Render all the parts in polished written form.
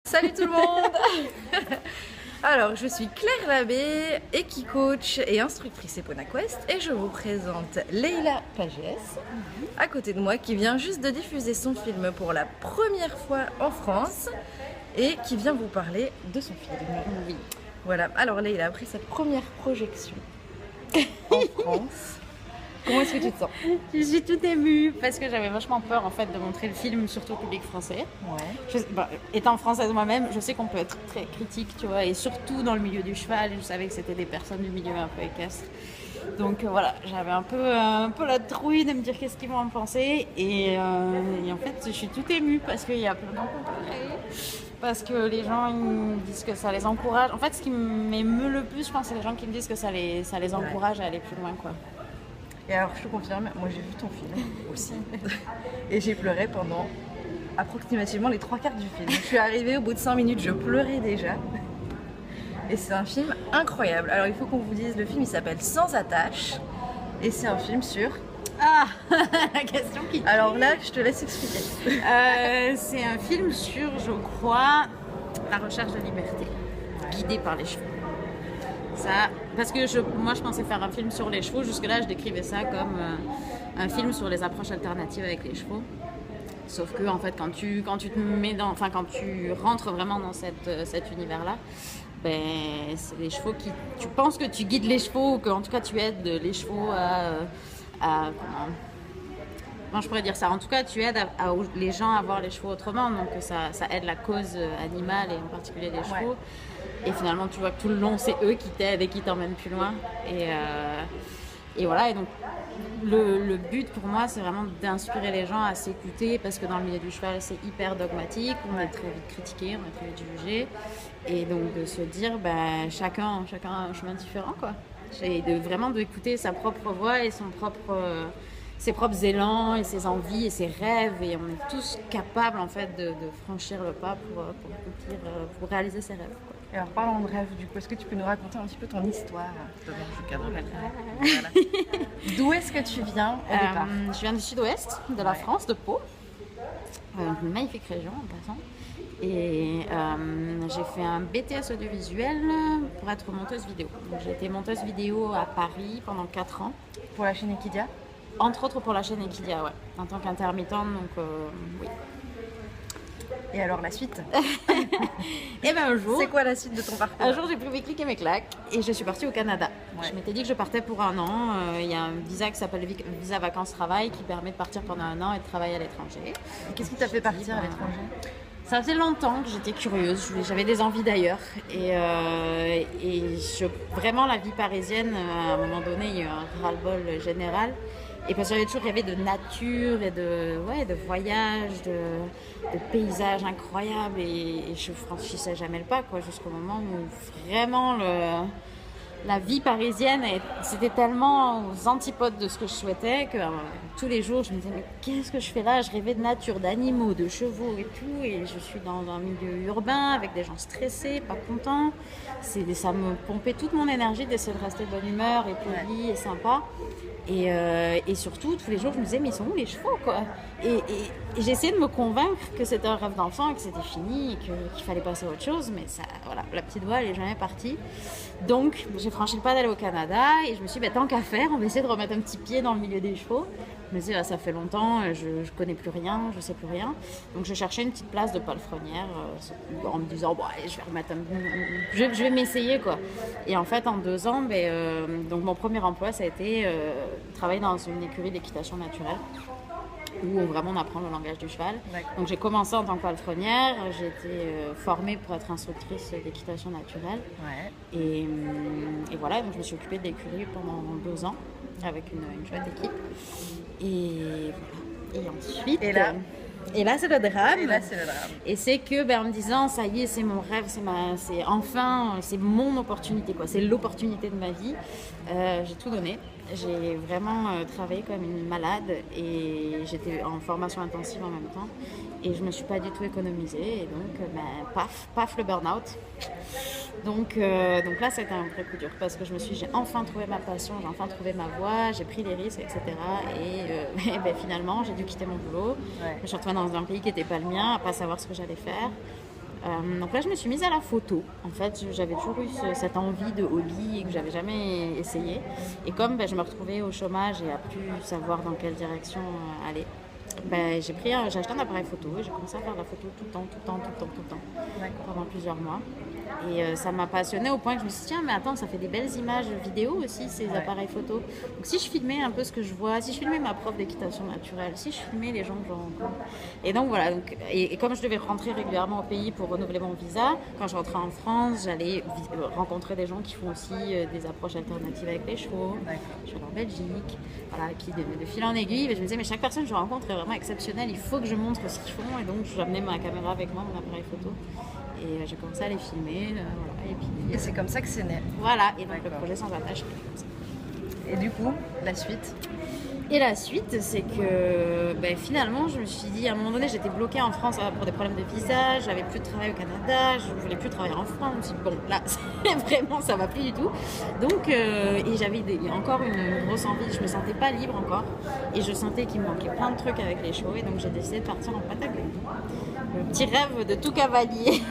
Salut tout le monde. Alors, je suis Claire Labbé, Equi-coach et instructrice EponaQuest et je vous présente Leila Pagès, à côté de moi, qui vient juste de diffuser son film pour la première fois en France et qui vient vous parler de son film. Oui. Voilà, alors Leila, après cette première projection en France, comment est-ce que tu te sens? Je suis toute émue parce que j'avais vachement peur en fait de montrer le film surtout au public français. Ouais. Étant française moi-même, je sais qu'on peut être très critique, tu vois, et surtout dans le milieu du cheval. Je savais que c'était des personnes du milieu un peu équestre. Donc voilà, j'avais un peu la trouille de me dire qu'est-ce qu'ils vont en penser. Et en fait, je suis toute émue parce qu'il y a plein de gens parce que les gens ils disent que ça les encourage. En fait, ce qui m'émeut le plus, je pense, c'est les gens qui me disent que ça les encourage à aller plus loin, quoi. Et alors, je te confirme, moi j'ai vu ton film aussi. Et j'ai pleuré pendant approximativement les 3/4 du film. Je suis arrivée au bout de 5 minutes, je pleurais déjà. Et c'est un film incroyable. Alors, il faut qu'on vous dise, le film il s'appelle Sans attache. Et c'est un film sur... Ah, la question qui tue. Alors là, je te laisse expliquer. C'est un film sur, je crois, la recherche de liberté, guidée par les chevaux. Ça, parce que moi je pensais faire un film sur les chevaux, jusque-là je décrivais ça comme un film sur les approches alternatives avec les chevaux. Sauf que en fait quand tu te mets dans, enfin quand tu rentres vraiment dans cet univers-là, ben c'est les chevaux qui, tu penses que tu guides les chevaux, ou qu'en tout cas tu aides les chevaux comment je pourrais dire ça, en tout cas tu aides les gens à voir les chevaux autrement, donc ça aide la cause animale et en particulier les chevaux. Ouais. Et finalement tu vois que tout le long c'est eux qui t'aident et qui t'emmènent plus loin. Et voilà, et donc le but pour moi c'est vraiment d'inspirer les gens à s'écouter, parce que dans le milieu du cheval c'est hyper dogmatique, on est très vite critiqué, on est très vite jugé, et donc de se dire ben, chacun a un chemin différent, quoi. Et vraiment d'écouter sa propre voix et ses propres élans et ses envies et ses rêves, et on est tous capables en fait de franchir le pas pour réaliser ses rêves, quoi. Et alors parlons de rêve, du coup, est-ce que tu peux nous raconter un petit peu ton histoire? Voilà. D'où est-ce que tu viens au départ? Je viens du sud-ouest de la France, de Pau, une magnifique région en passant. Et j'ai fait un BTS audiovisuel pour être monteuse vidéo. Donc, j'ai été monteuse vidéo à Paris pendant 4 ans. Pour la chaîne Equidia? Entre autres pour la chaîne Equidia, ouais, en tant qu'intermittente, donc oui. Et alors la suite? Et ben un jour... C'est quoi la suite de ton parcours? Un jour j'ai pris mes clics et mes claques et je suis partie au Canada. Ouais. Je m'étais dit que je partais pour 1 an. Il y a un visa qui s'appelle Visa Vacances-Travail qui permet de partir pendant 1 an et de travailler à l'étranger. Qu'est-ce qui t'a fait partir à l'étranger? Ça faisait longtemps que j'étais curieuse, j'avais des envies d'ailleurs. Vraiment la vie parisienne, à un moment donné, il y a eu un ras-le-bol général. Et parce que j'avais toujours rêvé de nature et de voyages, de paysages incroyables, et je franchissais jamais le pas, quoi, jusqu'au moment où vraiment la vie parisienne, c'était tellement aux antipodes de ce que je souhaitais que tous les jours je me disais mais qu'est-ce que je fais là? Je rêvais de nature, d'animaux, de chevaux et tout, et je suis dans un milieu urbain avec des gens stressés, pas contents. Ça me pompait toute mon énergie d'essayer de rester de bonne humeur et poli et sympa. Et surtout, tous les jours, je me disais, mais ils sont où les chevaux, quoi? Et j'essayais de me convaincre que c'était un rêve d'enfant, que c'était fini, et qu'il fallait passer à autre chose. Mais ça, voilà, la petite voix, elle n'est jamais partie. Donc, j'ai franchi le pas d'aller au Canada et je me suis dit, tant qu'à faire, on va essayer de remettre un petit pied dans le milieu des chevaux. Je me suis dit, ça fait longtemps, je connais plus rien, je sais plus rien. Donc, je cherchais une petite place de palefrenière en me disant, allez, je vais m'essayer, quoi. Et en fait, en 2 ans, donc mon premier emploi, ça a été travailler dans une écurie d'équitation naturelle, où vraiment on apprend le langage du cheval. D'accord. Donc j'ai commencé en tant que palefrenière, j'ai été formée pour être instructrice d'équitation naturelle. Ouais. Et voilà, donc je me suis occupée de l'écurie pendant 2 ans avec une chouette équipe. Et voilà. Et ensuite... Et là, c'est le drame. Et c'est que, en me disant, ça y est, c'est mon rêve, c'est mon opportunité, quoi. C'est l'opportunité de ma vie. J'ai tout donné. J'ai vraiment travaillé comme une malade et j'étais en formation intensive en même temps. Et je me suis pas du tout économisée. Et donc, paf, le burn-out. Donc là, c'était un vrai coup dur parce que j'ai enfin trouvé ma passion, j'ai enfin trouvé ma voie, j'ai pris les risques, etc. Et finalement, j'ai dû quitter mon boulot. Ouais. Je me suis retrouvée dans un pays qui n'était pas le mien, à pas savoir ce que j'allais faire. Donc là, je me suis mise à la photo. En fait, j'avais toujours eu cette envie de hobby que j'avais jamais essayé. Et comme je me retrouvais au chômage et à plus savoir dans quelle direction aller, j'ai acheté un appareil photo et j'ai commencé à faire de la photo tout le temps, pendant plusieurs mois. Et ça m'a passionnée au point que je me suis dit, tiens, mais attends, ça fait des belles images vidéo aussi, ces appareils photo. Donc si je filmais un peu ce que je vois, si je filmais ma prof d'équitation naturelle, si je filmais les gens que je rencontre. Et donc voilà, et comme je devais rentrer régulièrement au pays pour renouveler mon visa, quand je rentrais en France, j'allais rencontrer des gens qui font aussi des approches alternatives avec les chevaux. Je suis allée en Belgique, voilà, qui de fil en aiguille, je me disais, mais chaque personne que je rencontre est vraiment exceptionnelle, il faut que je montre ce qu'ils font. Et donc j'amenais ma caméra avec moi, mon appareil photo. Et j'ai commencé à les filmer, voilà, et c'est comme ça que c'est né. Voilà, et donc le projet Sans Attache. Et du coup, la suite? Et la suite, c'est que finalement, je me suis dit, à un moment donné, j'étais bloquée en France pour des problèmes de visa, j'avais plus de travail au Canada, je voulais plus travailler en France. Je me suis dit, bon, là, vraiment, ça va plus du tout. Donc, et j'avais encore une grosse envie, je me sentais pas libre encore, et je sentais qu'il me manquait plein de trucs avec les chevaux, et donc j'ai décidé de partir en Patagonie. Le petit rêve de tout cavalier.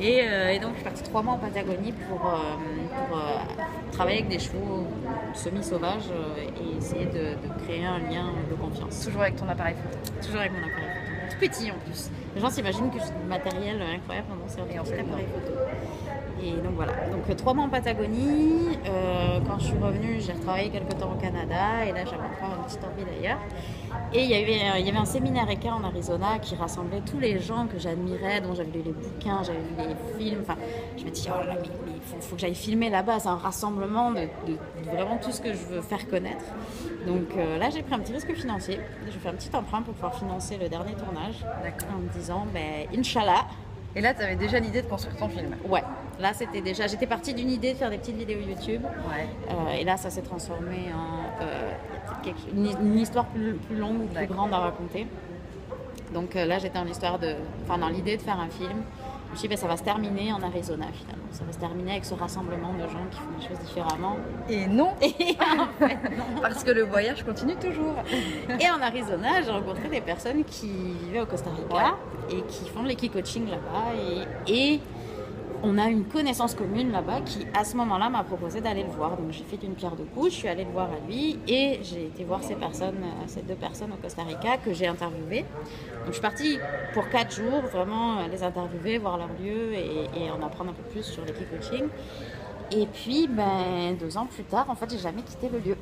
Et donc, je suis partie 3 mois en Patagonie pour travailler avec des chevaux semi-sauvages et essayer de créer un lien de confiance. Toujours avec ton appareil photo? Toujours avec mon appareil photo. Tout petit en plus. Les gens s'imaginent que j'ai du matériel incroyable, non, c'est un petit appareil photo. Et donc voilà, donc 3 mois en Patagonie. Quand je suis revenue, j'ai retravaillé quelques temps au Canada et là j'avais encore une petite envie d'ailleurs. Et il y avait un séminaire ECA en Arizona qui rassemblait tous les gens que j'admirais, dont j'avais lu les bouquins, j'avais vu les films. Enfin, je me dis, oh là, mais il faut que j'aille filmer là-bas. C'est un rassemblement de vraiment tout ce que je veux faire connaître. Donc là, j'ai pris un petit risque financier. J'ai fait un petit emprunt pour pouvoir financer le dernier tournage. D'accord. En me disant, Inch'Allah. Et là, tu avais déjà l'idée de construire ton film? Ouais, là c'était déjà. J'étais partie d'une idée de faire des petites vidéos YouTube. Et là, ça s'est transformé en une histoire plus longue, plus grande à raconter. Donc là, j'étais dans l'idée de faire un film. Je me suis dit, ça va se terminer en Arizona finalement. Ça va se terminer avec ce rassemblement de gens qui font des choses différemment. Et non, Et en fait, non. parce que le voyage continue toujours. Et en Arizona, j'ai rencontré des personnes qui vivaient au Costa Rica et qui font de l'équi-coaching là-bas. Et on a une connaissance commune là-bas qui, à ce moment-là, m'a proposé d'aller le voir. Donc j'ai fait d'une pierre deux coups, je suis allée le voir à lui et j'ai été voir ces 2 personnes au Costa Rica que j'ai interviewées. Donc je suis partie pour 4 jours, vraiment les interviewer, voir leur lieu et en apprendre un peu plus sur l'équi-coaching. Et puis, 2 ans plus tard, en fait, j'ai jamais quitté le lieu.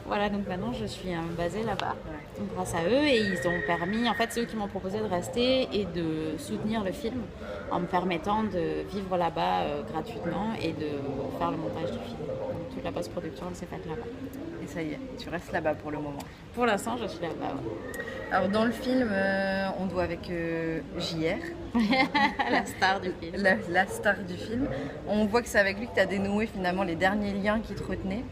Voilà, donc maintenant je suis basée là-bas grâce à eux et ils ont permis, en fait c'est eux qui m'ont proposé de rester et de soutenir le film en me permettant de vivre là-bas gratuitement et de faire le montage du film. Donc toute la post-production elle s'est faite là-bas. Et ça y est, tu restes là-bas pour le moment? Pour l'instant je suis là-bas. Ouais. Alors dans le film, on doit avec JR, la star du film. La star du film. On voit que c'est avec lui que tu as dénoué finalement les derniers liens qui te retenaient.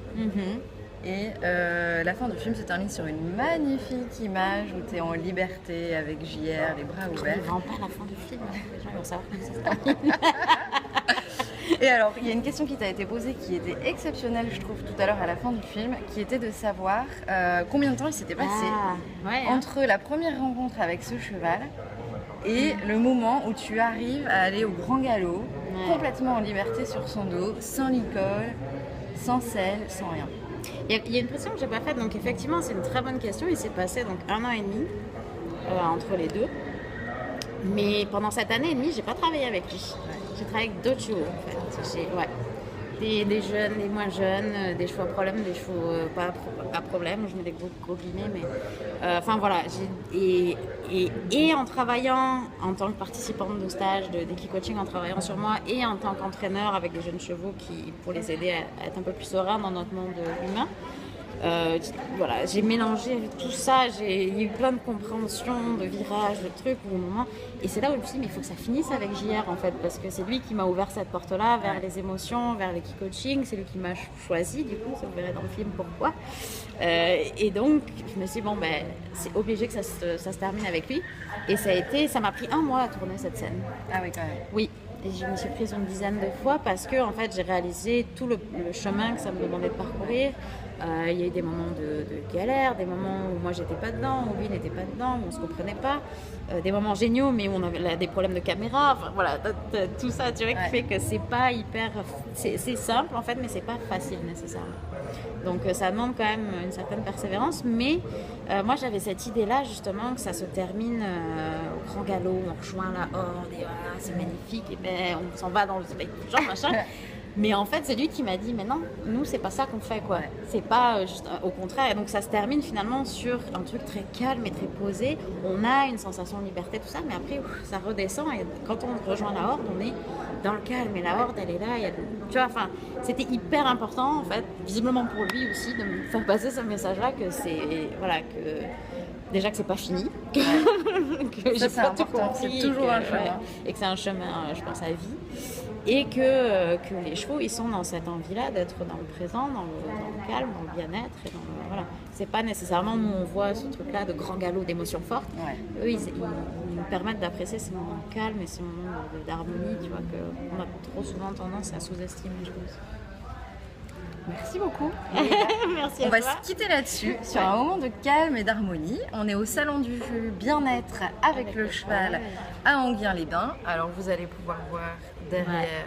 Et la fin du film se termine sur une magnifique image où tu es en liberté avec JR, les bras ouverts. Je ne vends pas la fin du film, les gens vont savoir comment ça se termine. Et alors, il y a une question qui t'a été posée qui était exceptionnelle, je trouve, tout à l'heure à la fin du film, qui était de savoir combien de temps il s'était passé entre la première rencontre avec ce cheval et le moment où tu arrives à aller au grand galop, complètement en liberté sur son dos, sans licol, sans selle, sans rien. Il y a une question que j'ai pas faite, donc effectivement c'est une très bonne question. Il s'est passé donc 1 an et demi entre les deux, mais pendant cette année et demie j'ai pas travaillé avec lui. J'ai travaillé avec d'autres chevaux en fait. Des jeunes, des moins jeunes, des chevaux à problème, des chevaux pas à problème. Je mets des gros guillemets, mais enfin voilà. Et en travaillant en tant que participante de stage d'équi-coaching, en travaillant sur moi et en tant qu'entraîneur avec des jeunes chevaux pour les aider à être un peu plus sereins dans notre monde humain. Voilà, j'ai mélangé tout ça, il y a eu plein de compréhension, de virages, de trucs au moment. Et c'est là où je me suis dit, mais il faut que ça finisse avec JR en fait, parce que c'est lui qui m'a ouvert cette porte-là vers les émotions, vers l'équi-coaching, c'est lui qui m'a choisi, du coup, ça vous verrez dans le film pourquoi. Et donc, je me suis dit, c'est obligé que ça se termine avec lui. Et ça m'a pris 1 mois à tourner cette scène. Ah oui, quand même. Oui. Et je me suis prise une dizaine de fois parce que en fait, j'ai réalisé tout le chemin que ça me demandait de parcourir. Il y a eu des moments de galère, des moments où moi j'étais pas dedans, où lui n'était pas dedans, où on se comprenait pas, des moments géniaux mais où on avait des problèmes de caméra, enfin voilà, tout ça tu vois qui fait que c'est pas hyper, c'est simple en fait mais c'est pas facile nécessairement. Donc ça demande quand même une certaine persévérance, mais moi j'avais cette idée là justement que ça se termine au grand galop, on rejoint la horde et voilà, c'est magnifique et ben on s'en va dans le soleil couchant machin. Mais en fait, c'est lui qui m'a dit, mais non, nous, c'est pas ça qu'on fait, quoi. C'est pas juste au contraire. Et donc, ça se termine finalement sur un truc très calme et très posé. On a une sensation de liberté, tout ça, mais après, ça redescend. Et quand on rejoint la horde, on est dans le calme. Et la horde, elle est là. Tu vois, enfin, c'était hyper important, en fait, visiblement pour lui aussi, de me faire passer ce message-là que c'est, voilà, que déjà que c'est pas fini, que ça, c'est important, c'est toujours un chemin. Et que c'est un chemin, je pense, à vie. Et que les chevaux, ils sont dans cette envie-là d'être dans le présent, dans le calme, dans le bien-être. Et voilà. C'est pas nécessairement, nous, on voit ce truc-là de grand galop, d'émotions fortes. Eux, ils nous permettent d'apprécier ces moments de calme et ces moments d'harmonie, tu vois, qu'on a trop souvent tendance à sous-estimer, je pense. Merci beaucoup. Merci à On toi. va se quitter là-dessus, sur un moment de calme et d'harmonie. On est au salon du bien-être avec le cheval à Enghien-les-Bains. Alors vous allez pouvoir voir derrière,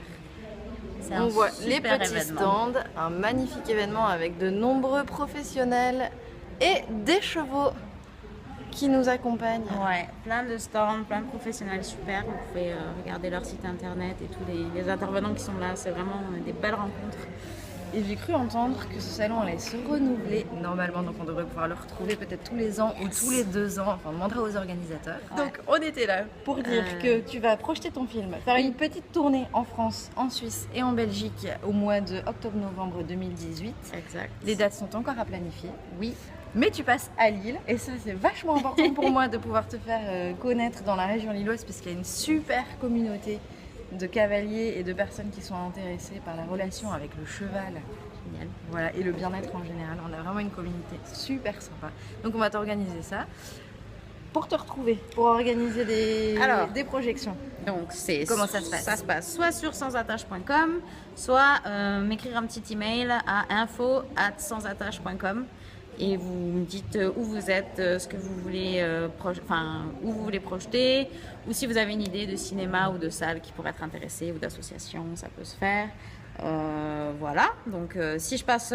on voit les petits stands, un magnifique événement avec de nombreux professionnels et des chevaux qui nous accompagnent. Ouais, plein de stands, plein de professionnels super. Vous pouvez regarder leur site internet et tous les intervenants qui sont là. C'est vraiment des belles rencontres. Et j'ai cru entendre que ce salon allait se renouveler normalement, donc on devrait pouvoir le retrouver peut-être tous les ans ou tous les 2 ans, enfin on demandera aux organisateurs. Donc on était là pour dire que tu vas projeter ton film, faire une petite tournée en France, en Suisse et en Belgique au mois de octobre-novembre 2018. Exact. Les dates sont encore à planifier. Oui. Mais tu passes à Lille et ça c'est vachement important pour moi de pouvoir te faire connaître dans la région lilloise parce qu'il y a une super communauté de cavaliers et de personnes qui sont intéressées par la relation avec le cheval. Génial. Voilà, et le bien-être en général. On a vraiment une communauté super sympa. Donc on va t'organiser ça. Pour te retrouver, pour organiser des projections. Donc comment ça se passe? Ça se passe soit sur sansattache.com, soit m'écrire un petit email à info@sansattache.com. Et vous me dites où vous êtes, ce que vous voulez, où vous voulez projeter, ou si vous avez une idée de cinéma ou de salle qui pourrait être intéressée, ou d'association, ça peut se faire. Voilà, donc si je passe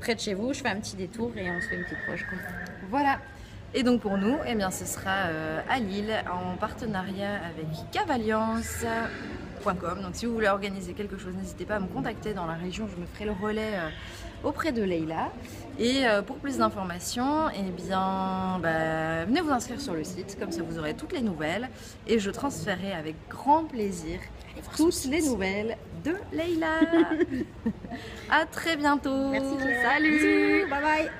près de chez vous, je fais un petit détour et on se fait une petite proche. Voilà. Et donc pour nous, eh bien, ce sera à Lille en partenariat avec Cavaliance.com. Donc si vous voulez organiser quelque chose, n'hésitez pas à me contacter dans la région, je me ferai le relais auprès de Leïla. Et pour plus d'informations, eh bien, venez vous inscrire sur le site, comme ça vous aurez toutes les nouvelles. Et je transférerai avec grand plaisir toutes les nouvelles de Leïla. À très bientôt. Merci Claire. Salut. Bisous. Bye bye.